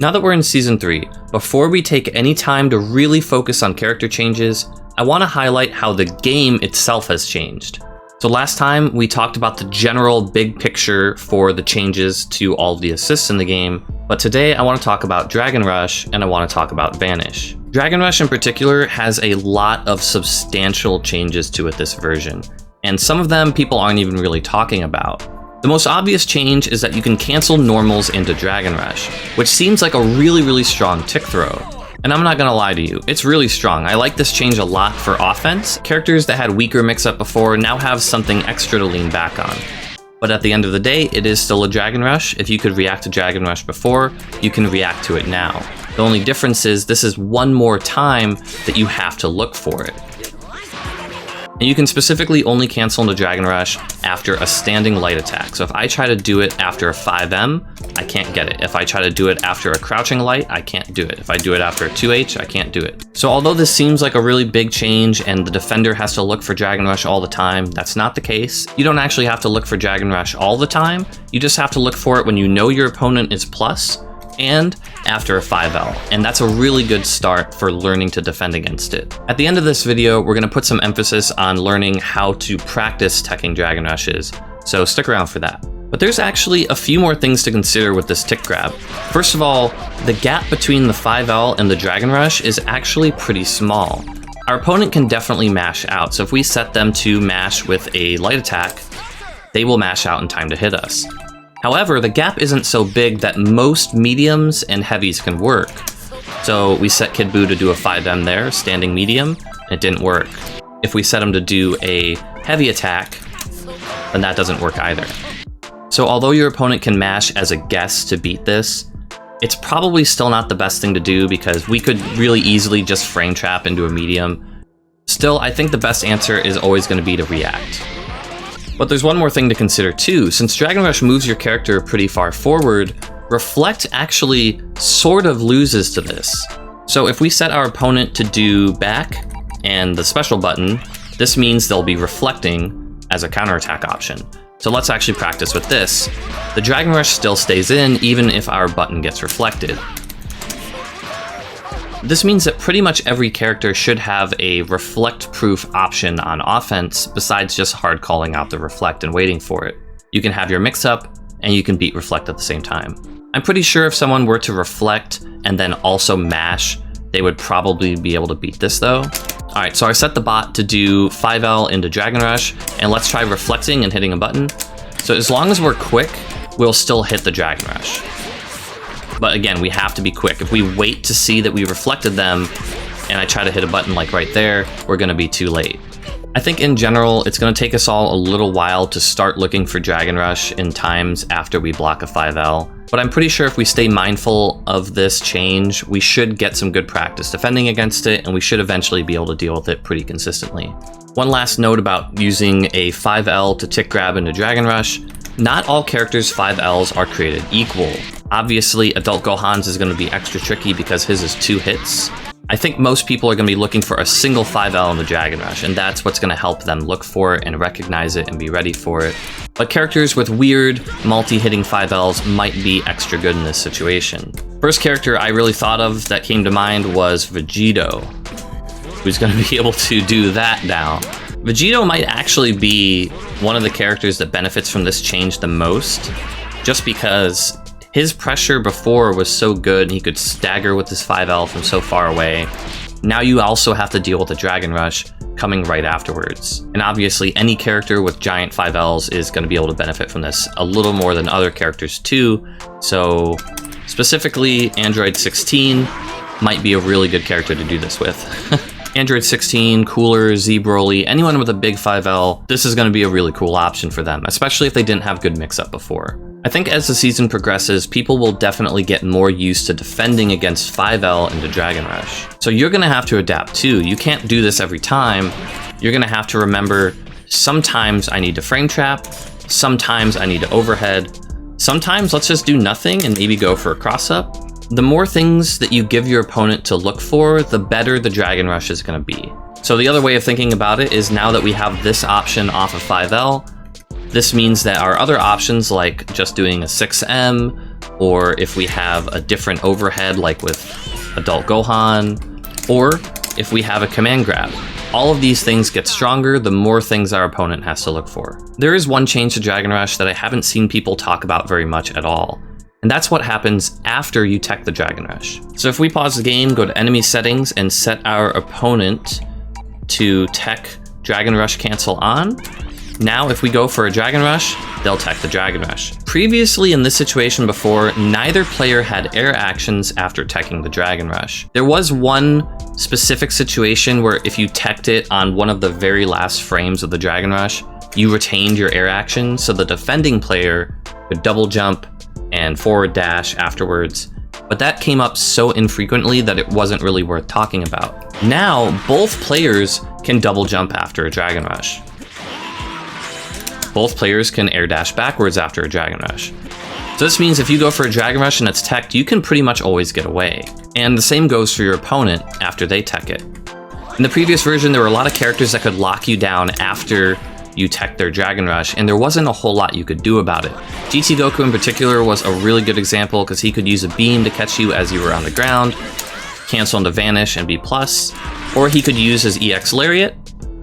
Now that we're in Season 3, before we take any time to really focus on character changes, I want to highlight how the game itself has changed. So last time we talked about the general big picture for the changes to all of the assists in the game, but today I want to talk about dragonrush and I want to talk about vanish. Dragonrush in particular has a lot of substantial changes to it this version, and some of them people aren't even really talking about. The most obvious change is that you can cancel normals into dragonrush, which seems like a really strong tick throw. And I'm not gonna lie to you, it's really strong. I like this change a lot for offense. Characters that had weaker mix-up before now have something extra to lean back on. But at the end of the day, it is still a dragonrush. If you could react to dragonrush before, you can react to it now. The only difference is this is one more time that you have to look for it. And you can specifically only cancel into dragonrush after a standing light attack. So if I try to do it after a 5M, I can't get it. If I try to do it after a crouching light, I can't do it. If I do it after a 2H, I can't do it. So although this seems like a really big change and the defender has to look for dragonrush all the time, that's not the case. You don't actually have to look for dragonrush all the time. You just have to look for it when you know your opponent is plus and after a 5L, and that's a really good start for learning to defend against it. At the end of this video, we're going to put some emphasis on learning how to practice teching dragon rushes, so stick around for that. But there's actually a few more things to consider with this tick grab. First of all, the gap between the 5L and the dragon rush is actually pretty small. Our opponent can definitely mash out, so if we set them to mash with a light attack, they will mash out in time to hit us. However, the gap isn't so big that most mediums and heavies can work. So we set Kid Buu to do a 5M there, standing medium, and it didn't work. If we set him to do a heavy attack, then that doesn't work either. So although your opponent can mash as a guess to beat this, it's probably still not the best thing to do because we could really easily just frame trap into a medium. Still, I think the best answer is always going to be to react. But there's one more thing to consider too. Since dragonrush moves your character pretty far forward, reflect actually sort of loses to this. So if we set our opponent to do back and the special button, this means they'll be reflecting as a counterattack option. So let's actually practice with this. The dragonrush still stays in even if our button gets reflected. This means that pretty much every character should have a reflect-proof option on offense besides just hard calling out the reflect and waiting for it. You can have your mix-up, and you can beat reflect at the same time. I'm pretty sure if someone were to reflect and then also mash, they would probably be able to beat this though. Alright, so I set the bot to do 5L into dragonrush, and let's try reflecting and hitting a button. So as long as we're quick, we'll still hit the dragonrush. But again, we have to be quick. If we wait to see that we reflected them, and I try to hit a button like right there, we're gonna be too late. I think in general, it's gonna take us all a little while to start looking for dragonrush in times after we block a 5L. But I'm pretty sure if we stay mindful of this change, we should get some good practice defending against it, and we should eventually be able to deal with it pretty consistently. One last note about using a 5L to tick grab into dragonrush. Not all characters' 5Ls are created equal. Obviously, Adult Gohan's is going to be extra tricky because his is 2 hits. I think most people are going to be looking for a single 5L in the dragonrush, and that's what's going to help them look for it and recognize it and be ready for it. But characters with weird, multi-hitting 5Ls might be extra good in this situation. First character I really thought of that came to mind was Vegito, who's going to be able to do that now. Vegito might actually be one of the characters that benefits from this change the most, just because his pressure before was so good, he could stagger with his 5L from so far away. Now you also have to deal with the dragonrush coming right afterwards. And obviously any character with giant 5Ls is going to be able to benefit from this a little more than other characters too. So specifically Android 16 might be a really good character to do this with. Android 16, Cooler, Z Broly, anyone with a big 5L, this is going to be a really cool option for them, especially if they didn't have good mix-up before. I think as the season progresses, people will definitely get more used to defending against 5L into dragonrush. So you're going to have to adapt too. You can't do this every time. You're going to have to remember, sometimes I need to frame trap, sometimes I need to overhead, sometimes let's just do nothing and maybe go for a cross-up. The more things that you give your opponent to look for, the better the dragonrush is going to be. So the other way of thinking about it is now that we have this option off of 5L, this means that our other options like just doing a 6M or if we have a different overhead like with Adult Gohan, or if we have a command grab. All of these things get stronger the more things our opponent has to look for. There is one change to Dragon Rush that I haven't seen people talk about very much at all, and that's what happens after you tech the Dragon Rush. So if we pause the game, go to enemy settings, and set our opponent to tech Dragon Rush cancel on, now if we go for a Dragon Rush, they'll tech the Dragon Rush. Previously in this situation before, neither player had air actions after teching the Dragon Rush. There was one specific situation where if you teched it on one of the very last frames of the Dragon Rush, you retained your air action, so the defending player could double jump and forward dash afterwards. But that came up so infrequently that it wasn't really worth talking about. Now, both players can double jump after a Dragon Rush. Both players can air dash backwards after a Dragon Rush. So this means if you go for a Dragon Rush and it's teched, you can pretty much always get away. And the same goes for your opponent after they tech it. In the previous version, there were a lot of characters that could lock you down after you tech their Dragon Rush, and there wasn't a whole lot you could do about it. GT Goku in particular was a really good example because he could use a beam to catch you as you were on the ground, cancel into Vanish and be plus, or he could use his EX Lariat,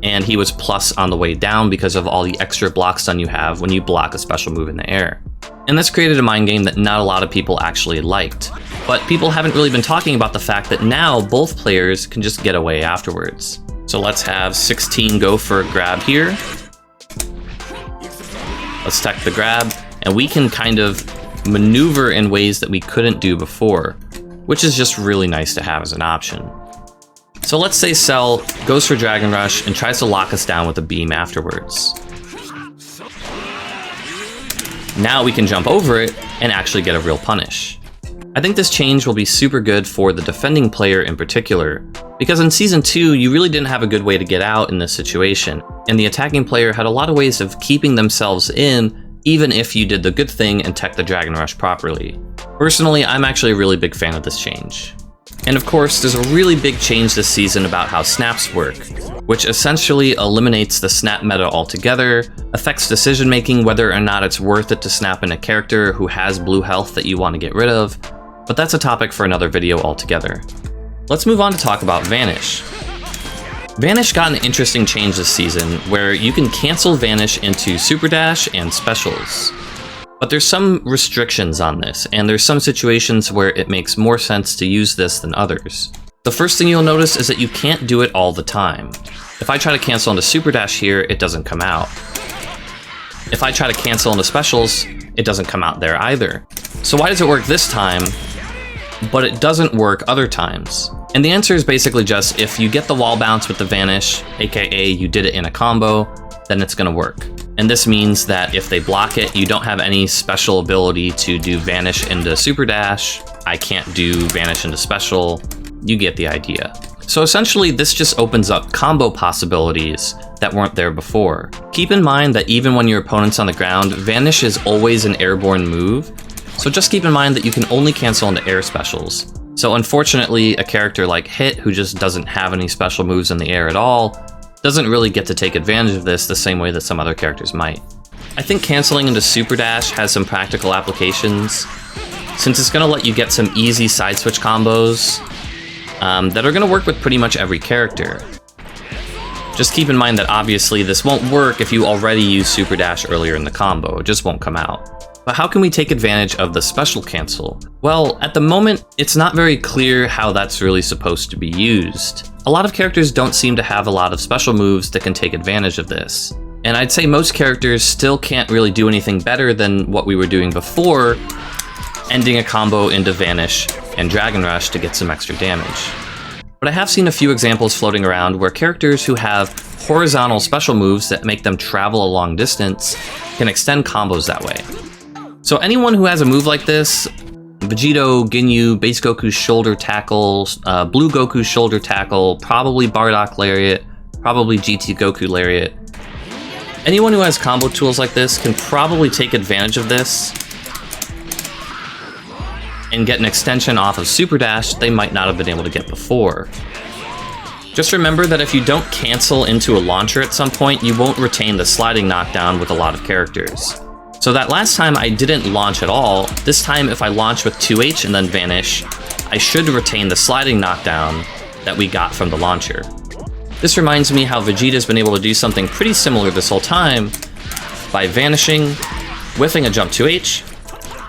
and he was plus on the way down because of all the extra block stun you have when you block a special move in the air. And this created a mind game that not a lot of people actually liked. But people haven't really been talking about the fact that now both players can just get away afterwards. So let's have 16 go for a grab here. Let's tech the grab, and we can kind of maneuver in ways that we couldn't do before, which is just really nice to have as an option. So let's say Cell goes for Dragon Rush and tries to lock us down with a beam afterwards. Now we can jump over it and actually get a real punish. I think this change will be super good for the defending player in particular, because in Season 2 you really didn't have a good way to get out in this situation, and the attacking player had a lot of ways of keeping themselves in even if you did the good thing and tech the Dragon Rush properly. Personally, I'm actually a really big fan of this change. And of course, there's a really big change this season about how snaps work, which essentially eliminates the snap meta altogether, affects decision making whether or not it's worth it to snap in a character who has blue health that you want to get rid of, but that's a topic for another video altogether. Let's move on to talk about Vanish. Vanish got an interesting change this season where you can cancel Vanish into Super Dash and Specials. But there's some restrictions on this, and there's some situations where it makes more sense to use this than others. The first thing you'll notice is that you can't do it all the time. If I try to cancel into Super Dash here, it doesn't come out. If I try to cancel into Specials, it doesn't come out there either. So why does it work this time, but it doesn't work other times? And the answer is basically just if you get the wall bounce with the Vanish, aka you did it in a combo, then it's gonna work. And this means that if they block it, you don't have any special ability to do Vanish into Super Dash. I can't do Vanish into Special. You get the idea. So essentially, this just opens up combo possibilities that weren't there before. Keep in mind that even when your opponent's on the ground, Vanish is always an airborne move. So just keep in mind that you can only cancel into air specials. So unfortunately, a character like Hit, who just doesn't have any special moves in the air at all, doesn't really get to take advantage of this the same way that some other characters might. I think canceling into Super Dash has some practical applications, since it's going to let you get some easy side switch combos that are going to work with pretty much every character. Just keep in mind that obviously this won't work if you already use Super Dash earlier in the combo, it just won't come out. But how can we take advantage of the special cancel? Well, at the moment, it's not very clear how that's really supposed to be used. A lot of characters don't seem to have a lot of special moves that can take advantage of this. And I'd say most characters still can't really do anything better than what we were doing before, ending a combo into Vanish and Dragon Rush to get some extra damage. But I have seen a few examples floating around where characters who have horizontal special moves that make them travel a long distance can extend combos that way. So anyone who has a move like this, Vegito, Ginyu, Base Goku's shoulder tackle, Blue Goku's shoulder tackle, probably Bardock Lariat, probably GT Goku Lariat. Anyone who has combo tools like this can probably take advantage of this and get an extension off of Super Dash they might not have been able to get before. Just remember that if you don't cancel into a launcher at some point, you won't retain the sliding knockdown with a lot of characters. So that last time I didn't launch at all. This time if I launch with 2H and then vanish, I should retain the sliding knockdown that we got from the launcher. This reminds me how Vegeta's been able to do something pretty similar this whole time by vanishing, whiffing a jump 2H,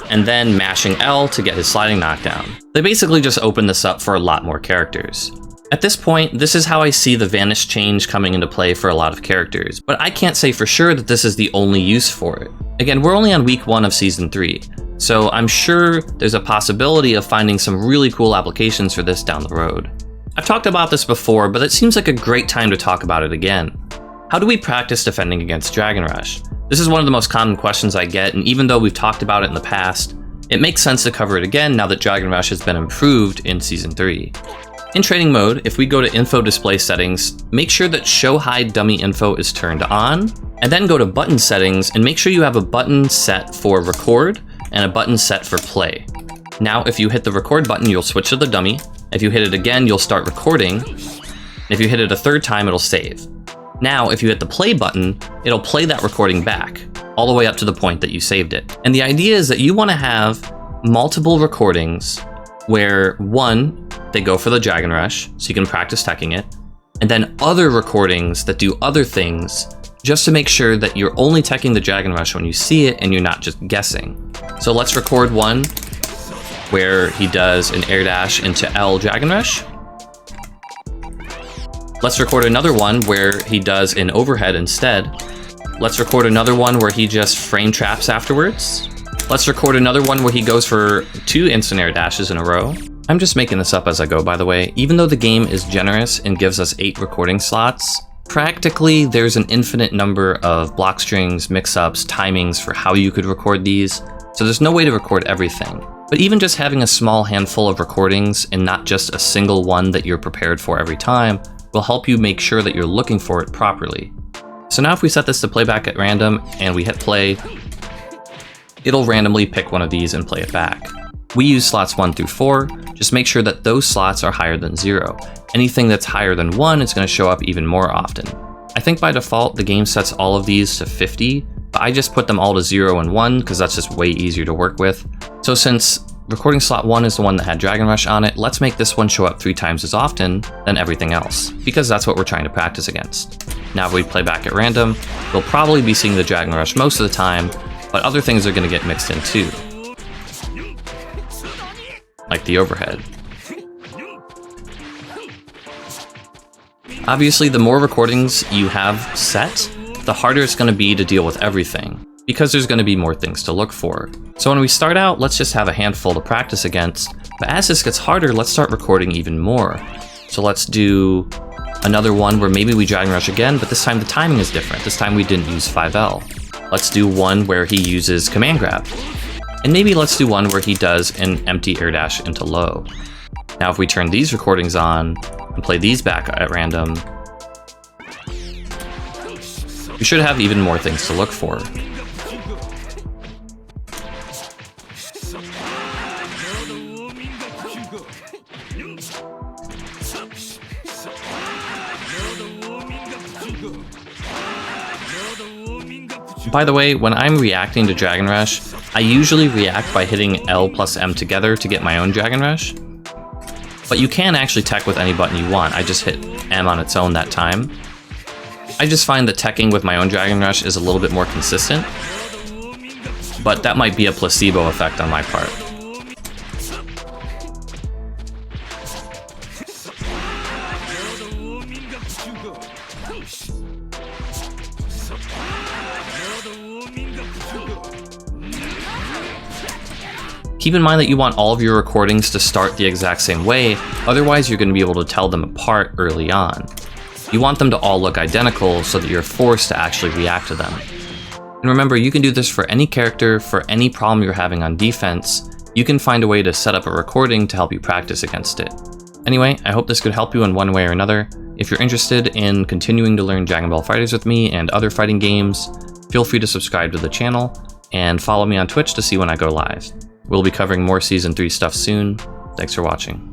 and then mashing L to get his sliding knockdown. They basically just opened this up for a lot more characters. At this point, this is how I see the vanish change coming into play for a lot of characters, but I can't say for sure that this is the only use for it. Again, we're only on week 1 of Season 3, so I'm sure there's a possibility of finding some really cool applications for this down the road. I've talked about this before, but it seems like a great time to talk about it again. How do we practice defending against dragonrush? This is one of the most common questions I get, and even though we've talked about it in the past, it makes sense to cover it again now that dragonrush has been improved in Season 3. In training mode, if we go to info display settings, make sure that show hide dummy info is turned on, and then go to button settings and make sure you have a button set for record and a button set for play. Now, if you hit the record button, you'll switch to the dummy. If you hit it again, you'll start recording. If you hit it a third time, it'll save. Now, if you hit the play button, it'll play that recording back, all the way up to the point that you saved it. And the idea is that you want to have multiple recordings where, one, they go for the dragonrush, so you can practice teching it, and then other recordings that do other things, just to make sure that you're only teching the dragonrush when you see it and you're not just guessing. So let's record one where he does an air dash into L dragonrush. Let's record another one where he does an overhead instead. Let's record another one where he just frame traps afterwards. Let's record another one where he goes for 2 instant air dashes in a row. I'm just making this up as I go, by the way. Even though the game is generous and gives us 8 recording slots, practically there's an infinite number of block strings, mix-ups, timings for how you could record these, so there's no way to record everything. But even just having a small handful of recordings and not just a single one that you're prepared for every time will help you make sure that you're looking for it properly. So now if we set this to playback at random and we hit play, it'll randomly pick one of these and play it back. We use slots 1 through 4, just make sure that those slots are higher than 0. Anything that's higher than 1 is going to show up even more often. I think by default the game sets all of these to 50, but I just put them all to 0 and 1 because that's just way easier to work with. So since recording slot 1 is the one that had dragonrush on it, let's make this one show up 3 times as often than everything else, because that's what we're trying to practice against. Now if we play back at random, we'll probably be seeing the dragonrush most of the time, but other things are going to get mixed in too, like the overhead. Obviously, the more recordings you have set, the harder it's going to be to deal with everything, because there's going to be more things to look for. So when we start out, let's just have a handful to practice against, but as this gets harder, let's start recording even more. So let's do another one where maybe we dragonrush again, but this time the timing is different. This time we didn't use 5L. Let's do one where he uses command grab. And maybe let's do one where he does an empty air dash into low. Now if we turn these recordings on and play these back at random, we should have even more things to look for. By the way, when I'm reacting to dragonrush, I usually react by hitting L plus M together to get my own dragonrush. But you can actually tech with any button you want. I just hit M on its own that time. I just find that teching with my own dragonrush is a little bit more consistent, but that might be a placebo effect on my part. Keep in mind that you want all of your recordings to start the exact same way, otherwise you're going to be able to tell them apart early on. You want them to all look identical so that you're forced to actually react to them. And remember, you can do this for any character, for any problem you're having on defense. You can find a way to set up a recording to help you practice against it. Anyway, I hope this could help you in one way or another. If you're interested in continuing to learn Dragon Ball FighterZ with me and other fighting games, feel free to subscribe to the channel and follow me on Twitch to see when I go live. We'll be covering more Season 3 stuff soon. Thanks for watching.